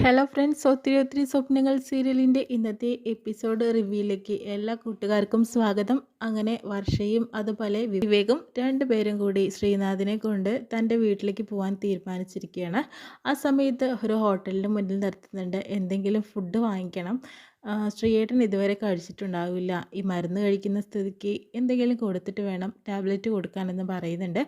Hello friends, ഒത്തിരി ഒത്തിരി സ്വപ്നങ്ങൾ സീരിയലിൻ്റെ ഇന്നത്തെ എപ്പിസോഡ് റിവ്യൂയിലേക്ക് എല്ലാ കൂട്ടുകാർക്കും സ്വാഗതം. അങ്ങനെ വർഷയും അതുപോലെ വിവേകും രണ്ടുപേരും കൂടി ശ്രീനാഥിനെ കൊണ്ട് തൻ്റെ വീട്ടിലേക്ക് പോകാൻ തീരുമാനിച്ചിരിക്കുകയാണ്. ആ സമയത്ത് ഒരു ഹോട്ടലിൻ്റെ മുന്നിൽ നിർത്തുന്നുണ്ട്. എന്തെങ്കിലും ഫുഡ് വാങ്ങിക്കണം. ശ്രീയേട്ടൻ ഇതുവരെ കഴിച്ചിട്ടുണ്ടാവില്ല. ഈ മരുന്ന് കഴിക്കുന്ന സ്ഥിതിക്ക് എന്തെങ്കിലും കൊടുത്തിട്ട് വേണം ടാബ്ലറ്റ് കൊടുക്കാനെന്ന് പറയുന്നുണ്ട്.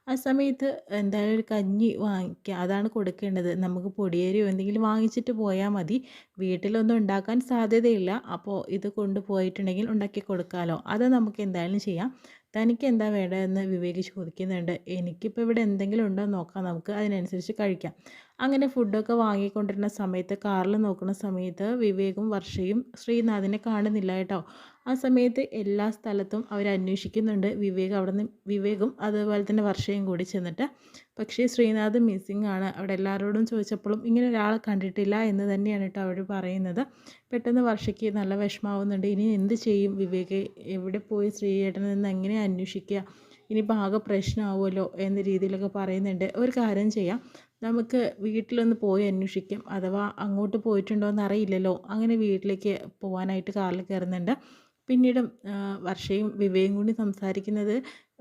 ആ സമയത്ത് എന്തായാലും ഒരു കഞ്ഞി വാങ്ങിക്കുക, അതാണ് കൊടുക്കേണ്ടത്. നമുക്ക് പൊടിയരിയോ എന്തെങ്കിലും വാങ്ങിച്ചിട്ട് പോയാൽ മതി. വീട്ടിലൊന്നും ഉണ്ടാക്കാൻ സാധ്യതയില്ല. അപ്പോൾ ഇത് കൊണ്ടുപോയിട്ടുണ്ടെങ്കിൽ ഉണ്ടാക്കി കൊടുക്കാമല്ലോ. അത് നമുക്ക് എന്തായാലും ചെയ്യാം. തനിക്ക് എന്താ വേണ്ടതെന്ന് വിവേക് ചോദിക്കുന്നുണ്ട്. എനിക്കിപ്പോൾ ഇവിടെ എന്തെങ്കിലും ഉണ്ടോ എന്ന് നോക്കാം, നമുക്ക് അതിനനുസരിച്ച് കഴിക്കാം. അങ്ങനെ ഫുഡൊക്കെ വാങ്ങിക്കൊണ്ടിരുന്ന സമയത്ത് കാറിൽ നോക്കുന്ന സമയത്ത് വിവേകും വർഷയും ശ്രീനാഥിനെ കാണുന്നില്ല കേട്ടോ. ആ സമയത്ത് എല്ലാ സ്ഥലത്തും അവർ അന്വേഷിക്കുന്നുണ്ട്. വിവേകും അതുപോലെ തന്നെ വർഷയും കൂടി ചെന്നിട്ട്. പക്ഷേ ശ്രീനാഥ് മിസ്സിങ് ആണ്. അവിടെ എല്ലാവരോടും ചോദിച്ചപ്പോഴും ഇങ്ങനെ ഒരാളെ കണ്ടിട്ടില്ല എന്ന് തന്നെയാണ് കേട്ടോ അവർ പറയുന്നത്. പെട്ടെന്ന് വർഷയ്ക്ക് നല്ല വിഷമാവുന്നുണ്ട്. ഇനി എന്ത് ചെയ്യും വിവേക്? എവിടെ പോയി ശ്രീയേട്ടനിൽ നിന്ന് എങ്ങനെ അന്വേഷിക്കുക? ഇനിയിപ്പോൾ ആകെ പ്രശ്നമാവുമല്ലോ എന്ന രീതിയിലൊക്കെ പറയുന്നുണ്ട്. ഒരു കാര്യം ചെയ്യാം, നമുക്ക് വീട്ടിലൊന്ന് പോയി അന്വേഷിക്കാം. അഥവാ അങ്ങോട്ട് പോയിട്ടുണ്ടോ എന്ന് അറിയില്ലല്ലോ. അങ്ങനെ വീട്ടിലേക്ക് പോകാനായിട്ട് കാറിൽ കയറുന്നുണ്ട്. പിന്നീട് വർഷയും വിവേകും കൂടി സംസാരിക്കുന്നത്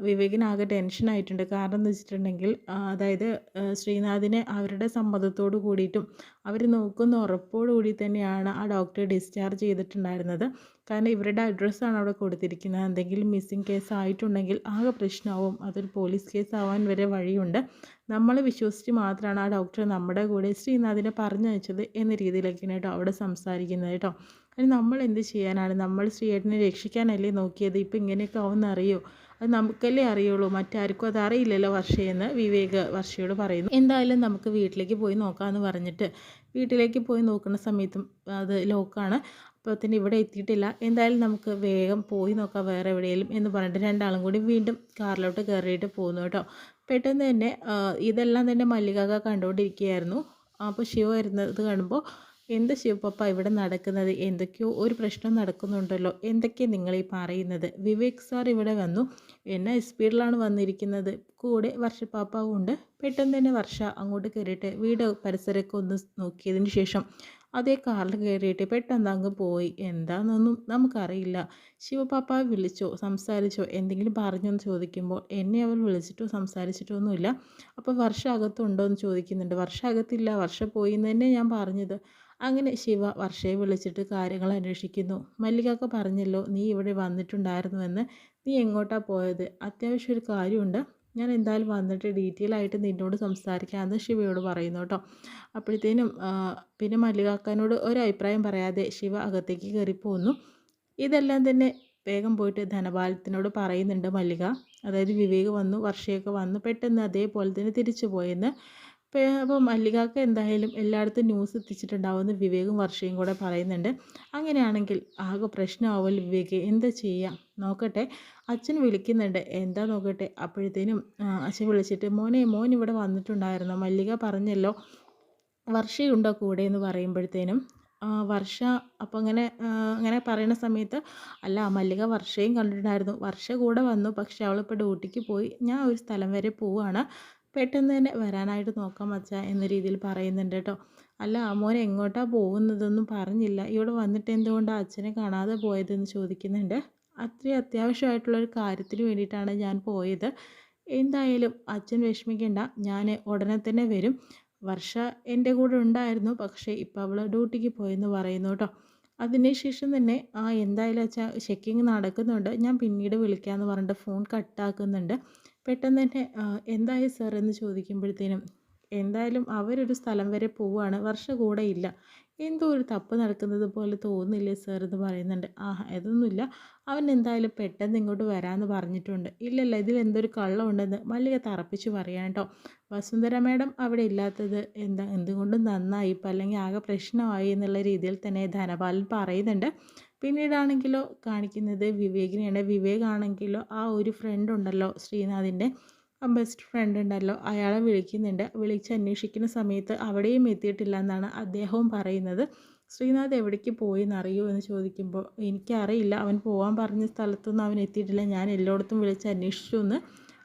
വിവേകിനാകെ ടെൻഷനായിട്ടുണ്ട്. കാരണം എന്ന് വെച്ചിട്ടുണ്ടെങ്കിൽ അതായത് ശ്രീനാഥിനെ അവരുടെ സമ്മതത്തോട് കൂടിയിട്ടും അവർ നോക്കുന്ന ഉറപ്പോടു കൂടി തന്നെയാണ് ആ ഡോക്ടറെ ഡിസ്ചാർജ് ചെയ്തിട്ടുണ്ടായിരുന്നത്. കാരണം ഇവരുടെ അഡ്രസ്സാണ് അവിടെ കൊടുത്തിരിക്കുന്നത്. എന്തെങ്കിലും മിസ്സിങ് കേസ് ആയിട്ടുണ്ടെങ്കിൽ ആകെ പ്രശ്നമാവും. അതൊരു പോലീസ് കേസ് ആവാൻ വരെ വഴിയുണ്ട്. നമ്മൾ വിശ്വസിച്ച് മാത്രമാണ് ആ ഡോക്ടർ നമ്മുടെ കൂടെ ശ്രീനാഥിനെ പറഞ്ഞയച്ചത് എന്ന രീതിയിലൊക്കെയാണ് കേട്ടോ അവിടെ സംസാരിക്കുന്നത് കേട്ടോ. അതിന് നമ്മൾ എന്ത് ചെയ്യാനാണ്? നമ്മൾ ശ്രീയേട്ടനെ രക്ഷിക്കാനല്ലേ നോക്കിയത്. ഇപ്പം ഇങ്ങനെയൊക്കെ ആവുമെന്ന് അറിയോ? അത് നമുക്കല്ലേ അറിയുള്ളൂ, മറ്റാർക്കും അത് അറിയില്ലല്ലോ വർഷയെന്ന് വിവേക് വർഷയോട് പറയുന്നു. എന്തായാലും നമുക്ക് വീട്ടിലേക്ക് പോയി നോക്കാമെന്ന് പറഞ്ഞിട്ട് വീട്ടിലേക്ക് പോയി നോക്കുന്ന സമയത്തും അത് ലോക്കാണ്. അപ്പോൾ തന്നെ ഇവിടെ എത്തിയിട്ടില്ല. എന്തായാലും നമുക്ക് വേഗം പോയി നോക്കാം വേറെ എവിടെയെങ്കിലും എന്ന് പറഞ്ഞിട്ട് രണ്ടാളും കൂടി വീണ്ടും കാറിലോട്ട് കയറിയിട്ട് പോകുന്നു കേട്ടോ. പെട്ടെന്ന് തന്നെ ഇതെല്ലാം തന്നെ മല്ലിക കണ്ടുകൊണ്ടിരിക്കുകയായിരുന്നു. അപ്പോൾ ശിവ വരുന്നത് കാണുമ്പോൾ, എന്താ ശിവപ്പപ്പ ഇവിടെ നടക്കുന്നത്? എന്തൊക്കെയോ ഒരു പ്രശ്നം നടക്കുന്നുണ്ടല്ലോ. എന്തൊക്കെയാണ് നിങ്ങളീ പറയുന്നത്? വിവേക് സാർ ഇവിടെ വന്നു, എന്നെ സ്പീഡിലാണ് വന്നിരിക്കുന്നത്. കൂടെ വർഷപ്പാപ്പാവും ഉണ്ട്. പെട്ടെന്ന് തന്നെ വർഷ അങ്ങോട്ട് കയറിയിട്ട് വീട് പരിസരമൊക്കെ ഒന്ന് നോക്കിയതിന് ശേഷം അതേ കാറിൽ കയറിയിട്ട് പെട്ടെന്ന് അങ്ങ് പോയി. എന്താണെന്നൊന്നും നമുക്കറിയില്ല. ശിവപാപ്പ വിളിച്ചോ, സംസാരിച്ചോ, എന്തെങ്കിലും പറഞ്ഞോ എന്ന് ചോദിക്കുമ്പോൾ എന്നെ അവർ വിളിച്ചിട്ടോ സംസാരിച്ചിട്ടോ ഒന്നുമില്ല. അപ്പോൾ വർഷ അകത്തുണ്ടോ എന്ന് ചോദിക്കുന്നുണ്ട്. വർഷ അകത്തില്ല, വർഷ പോയി എന്ന് തന്നെ ഞാൻ പറഞ്ഞത്. അങ്ങനെ ശിവ വർഷയെ വിളിച്ചിട്ട് കാര്യങ്ങൾ അന്വേഷിക്കുന്നു. മല്ലികയൊക്കെ പറഞ്ഞല്ലോ നീ ഇവിടെ വന്നിട്ടുണ്ടായിരുന്നുവെന്ന്. നീ എങ്ങോട്ടാണ് പോയത്? അത്യാവശ്യം ഒരു കാര്യമുണ്ട്, ഞാൻ എന്തായാലും വന്നിട്ട് ഡീറ്റെയിൽ ആയിട്ട് നിന്നോട് സംസാരിക്കാമെന്ന് ശിവയോട് പറയുന്നു കേട്ടോ. അപ്പോഴത്തേനും പിന്നെ മല്ലികാക്കാനോട് ഒരഭിപ്രായം പറയാതെ ശിവ അകത്തേക്ക് കയറിപ്പോന്നു. ഇതെല്ലാം തന്നെ വേഗം പോയിട്ട് ധനപാലത്തിനോട് പറയുന്നുണ്ട് മല്ലിക. അതായത് വിവേക് വന്നു, വർഷയൊക്കെ വന്നു, പെട്ടെന്ന് അതേപോലെ തന്നെ തിരിച്ചു പോയെന്ന്. അപ്പോൾ മല്ലികാക്ക് എന്തായാലും എല്ലായിടത്തും ന്യൂസ് എത്തിച്ചിട്ടുണ്ടാവുമെന്ന് വിവേകും വർഷയും കൂടെ പറയുന്നുണ്ട്. അങ്ങനെയാണെങ്കിൽ ആകെ പ്രശ്നമാവുമല്ലോ വിവേക്, എന്താ ചെയ്യുക? നോക്കട്ടെ, അച്ഛൻ വിളിക്കുന്നുണ്ട്, എന്താ നോക്കട്ടെ. അപ്പോഴത്തേനും അച്ഛൻ വിളിച്ചിട്ട് മോൻ ഇവിടെ വന്നിട്ടുണ്ടായിരുന്നോ? മല്ലിക പറഞ്ഞല്ലോ വർഷയുണ്ടോ കൂടെ എന്ന് പറയുമ്പോഴത്തേനും വർഷ അപ്പോൾ അങ്ങനെ പറയുന്ന സമയത്ത്, അല്ല മല്ലിക വർഷയും കണ്ടിട്ടുണ്ടായിരുന്നു, വർഷ കൂടെ വന്നു, പക്ഷെ അവളിപ്പോൾ ഡ്യൂട്ടിക്ക് പോയി, ഞാൻ ഒരു സ്ഥലം വരെ പോവുകയാണ്, പെട്ടെന്ന് തന്നെ വരാനായിട്ട് നോക്കാം അച്ഛാ എന്ന രീതിയിൽ പറയുന്നുണ്ട് കേട്ടോ. അല്ല മോനെ എങ്ങോട്ടാണ് പോകുന്നതൊന്നും പറഞ്ഞില്ല, ഇവിടെ വന്നിട്ട് എന്തുകൊണ്ടാണ് അച്ഛനെ കാണാതെ പോയതെന്ന് ചോദിക്കുന്നുണ്ട്. അത്രയും അത്യാവശ്യമായിട്ടുള്ളൊരു കാര്യത്തിന് വേണ്ടിയിട്ടാണ് ഞാൻ പോയത്. എന്തായാലും അച്ഛൻ വിഷമിക്കേണ്ട, ഞാൻ ഉടനെ തന്നെ വരും. വർഷ എൻ്റെ കൂടെ ഉണ്ടായിരുന്നു, പക്ഷേ ഇപ്പോൾ അവൾ ഡ്യൂട്ടിക്ക് പോയെന്ന് പറയുന്നു കേട്ടോ. അതിനുശേഷം തന്നെ എന്തായാലും അച്ഛാ ചെക്കിങ് നടക്കുന്നുണ്ട്, ഞാൻ പിന്നീട് വിളിക്കാമെന്ന് പറഞ്ഞിട്ട് ഫോൺ കട്ടാക്കുന്നുണ്ട്. പെട്ടെന്ന് തന്നെ എന്തായി സാർ എന്ന് ചോദിക്കുമ്പോഴത്തേനും, എന്തായാലും അവരൊരു സ്ഥലം വരെ പോവുകയാണ്, വർഷ കൂടെ ഇല്ല, എന്തോ ഒരു തപ്പ് നടക്കുന്നത് പോലെ തോന്നുന്നില്ലേ സാർ എന്ന് പറയുന്നുണ്ട്. അതൊന്നുമില്ല, അവൻ എന്തായാലും പെട്ടെന്ന് ഇങ്ങോട്ട് വരാമെന്ന് പറഞ്ഞിട്ടുണ്ട്. ഇല്ലല്ല, ഇതിൽ എന്തൊരു കള്ളമുണ്ടെന്ന് മല്ലിക തറപ്പിച്ച് പറയാൻ കേട്ടോ. വസുന്ധര മാഡം അവിടെ ഇല്ലാത്തത് എന്തുകൊണ്ടും നന്നായി, ഇപ്പം അല്ലെങ്കിൽ ആകെ പ്രശ്നമായി എന്നുള്ള രീതിയിൽ തന്നെ ധനപാലൻ പറയുന്നുണ്ട്. പിന്നീടാണെങ്കിലോ കാണിക്കുന്നത് വിവേകിനെയാണ്. വിവേകാണെങ്കിലോ ആ ഒരു ഫ്രണ്ട് ഉണ്ടല്ലോ ശ്രീനാഥിൻ്റെ ബെസ്റ്റ് ഫ്രണ്ട് ഉണ്ടല്ലോ, അയാളെ വിളിക്കുന്നുണ്ട്. വിളിച്ച് അന്വേഷിക്കുന്ന സമയത്ത് അവിടെയും എത്തിയിട്ടില്ല എന്നാണ് അദ്ദേഹവും പറയുന്നത്. ശ്രീനാഥ് എവിടേക്ക് പോയി എന്നറിയോ എന്ന് ചോദിക്കുമ്പോൾ, എനിക്കറിയില്ല, അവൻ പോകാൻ പറഞ്ഞ സ്ഥലത്തൊന്നും അവൻ എത്തിയിട്ടില്ല, ഞാൻ എല്ലായിടത്തും വിളിച്ച് അന്വേഷിച്ചു എന്ന്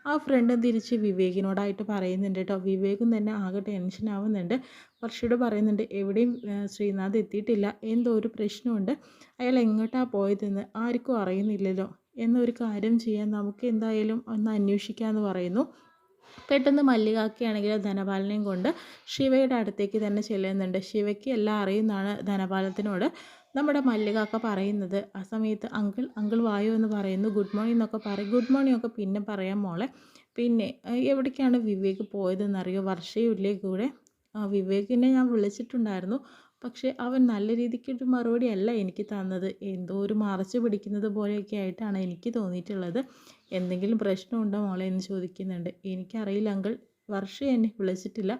ആ ഫ്രണ്ടും തിരിച്ച് വിവേകിനോടായിട്ട് പറയുന്നുണ്ട് കേട്ടോ. വിവേകും തന്നെ ആകെ ടെൻഷൻ ആവുന്നുണ്ട്. വർഷയോട് പറയുന്നുണ്ട് എവിടെയും ശ്രീനാഥ് എത്തിയിട്ടില്ല, എന്തോ ഒരു പ്രശ്നമുണ്ട്, അയാൾ എങ്ങോട്ടാണ് പോയതെന്ന് ആർക്കും അറിയുന്നില്ലല്ലോ, എന്നൊരു കാര്യം ചെയ്യാൻ നമുക്ക് എന്തായാലും ഒന്ന് അന്വേഷിക്കാമെന്ന് പറയുന്നു. പെട്ടെന്ന് മല്ലികാക്കയാണെങ്കിൽ ധനപാലനെയും കൊണ്ട് ശിവയുടെ അടുത്തേക്ക് തന്നെ ചെല്ലുന്നുണ്ട്. ശിവയ്ക്ക് എല്ലാം അറിയുന്നതാണ് ധനപാലത്തിനോട് നമ്മുടെ മല്ലികാക്ക പറയുന്നത്. ആ സമയത്ത് അങ്കിൾ അങ്കിൾ വായോ എന്ന് പറയുന്നു. ഗുഡ് മോർണിംഗ് എന്നൊക്കെ പറയും. ഗുഡ് മോർണിംഗ് ഒക്കെ പിന്നെ പറയാം മോളെ. പിന്നെ എവിടേക്കാണ് വിവേക് പോയതെന്നറിയോ? വർഷയില്ലേ കൂടെ? വിവേകിനെ ഞാൻ വിളിച്ചിട്ടുണ്ടായിരുന്നു, പക്ഷേ അവൻ നല്ല രീതിക്കൊരു മറുപടി അല്ല എനിക്ക് തന്നത്. എന്തോ ഒരു മറച്ചു പിടിക്കുന്നത് പോലെയൊക്കെ ആയിട്ടാണ് എനിക്ക് തോന്നിയിട്ടുള്ളത്. എന്തെങ്കിലും പ്രശ്നമുണ്ടോ മോളെ എന്ന് ചോദിക്കുന്നുണ്ട്. എനിക്കറിയില്ല അങ്കിൾ, വർഷ എന്നെ വിളിച്ചിട്ടില്ല,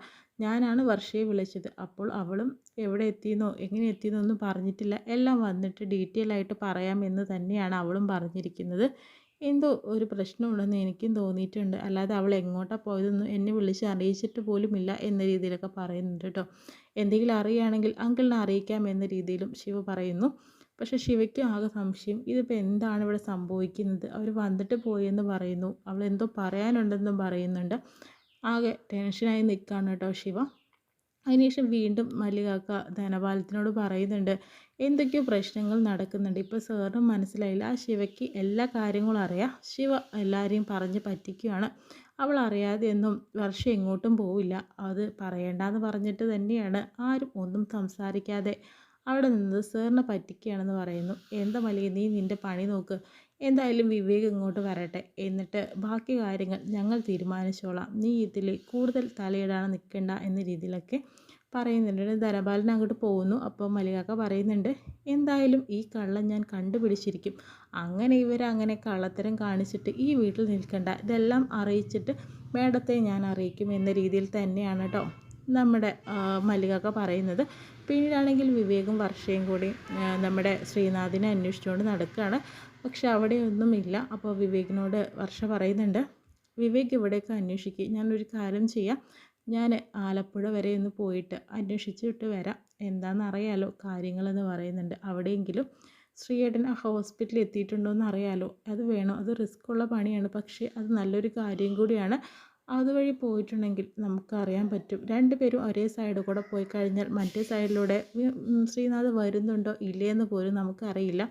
ഞാനാണ് വർഷയെ വിളിച്ചത്. അപ്പോൾ അവളും എവിടെ എത്തിയെന്നോ എങ്ങനെ എത്തിയെന്നോ ഒന്നും പറഞ്ഞിട്ടില്ല. എല്ലാം വന്നിട്ട് ഡീറ്റെയിൽ ആയിട്ട് പറയാമെന്ന് തന്നെയാണ് അവളും പറഞ്ഞിരിക്കുന്നത്. എന്തോ ഒരു പ്രശ്നമുണ്ടെന്ന് എനിക്കും തോന്നിയിട്ടുണ്ട്, അല്ലാതെ അവൾ എങ്ങോട്ടാണ് പോയതെന്നും എന്നെ വിളിച്ച് അറിയിച്ചിട്ട് പോലുമില്ല എന്ന രീതിയിലൊക്കെ പറയുന്നുണ്ട് കേട്ടോ. എന്തെങ്കിലും അറിയുകയാണെങ്കിൽ അങ്കിളിനെ അറിയിക്കാം എന്ന രീതിയിലും ശിവ പറയുന്നു. പക്ഷേ ശിവയ്ക്കും ആകെ സംശയം, ഇതിപ്പോൾ എന്താണ് ഇവിടെ സംഭവിക്കുന്നത്? അവർ വന്നിട്ട് പോയെന്ന് പറയുന്നു, അവൾ എന്തോ പറയാനുണ്ടെന്നും പറയുന്നുണ്ട്. ആകെ ടെൻഷനായി നിൽക്കുകയാണ് കേട്ടോ ശിവ. അതിനുശേഷം വീണ്ടും മല്ലികാക്ക ധനപാലത്തിനോട് പറയുന്നുണ്ട് എന്തൊക്കെയോ പ്രശ്നങ്ങൾ നടക്കുന്നുണ്ട്. ഇപ്പോൾ സാറിനും മനസ്സിലായില്ല, ആ ശിവയ്ക്ക് എല്ലാ കാര്യങ്ങളും അറിയാം. ശിവ എല്ലാവരെയും പറഞ്ഞ് പറ്റിക്കുകയാണ്. അവൾ അറിയാതെയൊന്നും വർഷം എങ്ങോട്ടും പോവില്ല, അത് പറയേണ്ടെന്ന് പറഞ്ഞിട്ട് തന്നെയാണ് ആരും ഒന്നും സംസാരിക്കാതെ അവിടെ നിന്നത്. സാറിനെ പറ്റിക്കുകയാണെന്ന് പറയുന്നു. എന്താ മല്ലിക, നീ നിൻ്റെ പണി നോക്ക്, എന്തായാലും വിവേക് ഇങ്ങോട്ട് വരട്ടെ, എന്നിട്ട് ബാക്കി കാര്യങ്ങൾ ഞങ്ങൾ തീരുമാനിച്ചോളാം, നീ ഇതിൽ കൂടുതൽ തലയിടാൻ നിൽക്കണ്ട എന്ന രീതിയിലൊക്കെ പറയുന്നുണ്ട്. ധനപാലൻ അങ്ങോട്ട് പോകുന്നു. അപ്പോൾ മല്ലികാക്ക പറയുന്നുണ്ട് എന്തായാലും ഈ കള്ളൻ ഞാൻ കണ്ടുപിടിച്ചിരിക്കും, അങ്ങനെ ഇവരങ്ങനെ കള്ളത്തരം കാണിച്ചിട്ട് ഈ വീട്ടിൽ നിൽക്കണ്ട, ഇതെല്ലാം അറിയിച്ചിട്ട് മേഡത്തെ ഞാൻ അറിയിക്കും എന്ന രീതിയിൽ തന്നെയാണ് കേട്ടോ നമ്മുടെ മല്ലികാക്ക പറയുന്നത്. പിന്നീടാണെങ്കിൽ വിവേകും വർഷയും കൂടി നമ്മുടെ ശ്രീനാഥിനെ അന്വേഷിച്ചുകൊണ്ട് നടക്കുകയാണ്. പക്ഷെ അവിടെ ഒന്നുമില്ല. അപ്പോൾ വിവേകിനോട് വർഷ പറയുന്നുണ്ട് വിവേക് ഇവിടെയൊക്കെ അന്വേഷിക്കുക, ഞാനൊരു കാര്യം ചെയ്യാം, ഞാൻ ആലപ്പുഴ വരെ ഒന്ന് പോയിട്ട് അന്വേഷിച്ചിട്ട് വരാം, എന്താണെന്നറിയാലോ കാര്യങ്ങളെന്ന് പറയുന്നുണ്ട്. അവിടെയെങ്കിലും ശ്രീയേട്ടൻ ആ ഹോസ്പിറ്റലിൽ എത്തിയിട്ടുണ്ടോ എന്ന് അറിയാലോ, അത് വേണം, അത് റിസ്ക് ഉള്ള പണിയാണ്, പക്ഷേ അത് നല്ലൊരു കാര്യം കൂടിയാണ്. അതുവഴി പോയിട്ടുണ്ടെങ്കിൽ നമുക്കറിയാൻ പറ്റും, രണ്ടുപേരും ഒരേ സൈഡിൽ കൂടെ പോയി കഴിഞ്ഞാൽ മറ്റേ സൈഡിലൂടെ ശ്രീനാഥ് വരുന്നുണ്ടോ ഇല്ലയെന്ന് പോലും നമുക്കറിയില്ല.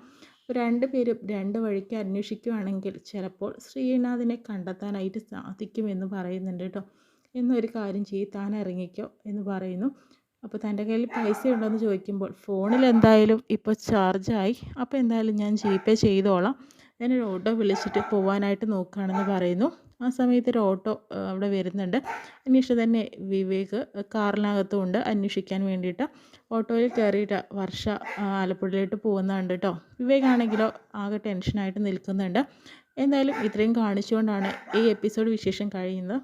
രണ്ടുപേരും രണ്ട് വഴിക്ക് അന്വേഷിക്കുകയാണെങ്കിൽ ചിലപ്പോൾ ശ്രീനാഥിനെ കണ്ടെത്താനായിട്ട് സാധിക്കുമെന്ന് പറയുന്നുണ്ട് കേട്ടോ. എന്നൊരു കാര്യം ചെയ്ത് താൻ ഇറങ്ങിക്കോ എന്ന് പറയുന്നു. അപ്പോൾ തൻ്റെ കയ്യിൽ പൈസ ഉണ്ടോ എന്ന് ചോദിക്കുമ്പോൾ ഫോണിൽ എന്തായാലും ഇപ്പോൾ ചാർജായി, അപ്പോൾ എന്തായാലും ഞാൻ GPay ചെയ്തോളാം, ഞാനൊരു ഓട്ടോ വിളിച്ചിട്ട് പോകാനായിട്ട് നോക്കുകയാണെന്ന് പറയുന്നു. ആ സമയത്ത് ഒരു ഓട്ടോ അവിടെ വരുന്നുണ്ട്. അന്വേഷിച്ച് തന്നെ വിവേക് കാറിനകത്തുമുണ്ട് അന്വേഷിക്കാൻ വേണ്ടിയിട്ട്. ഓട്ടോയിൽ കയറിയിട്ട് വർഷ ആലപ്പുഴയിലോട്ട് പോകുന്നുണ്ട് കേട്ടോ. വിവേകാണെങ്കിലോ ആകെ ടെൻഷനായിട്ട് നിൽക്കുന്നുണ്ട്. എന്തായാലും ഇത്രയും കാണിച്ചുകൊണ്ടാണ് ഈ എപ്പിസോഡ് വിശേഷം കഴിയുന്നത്.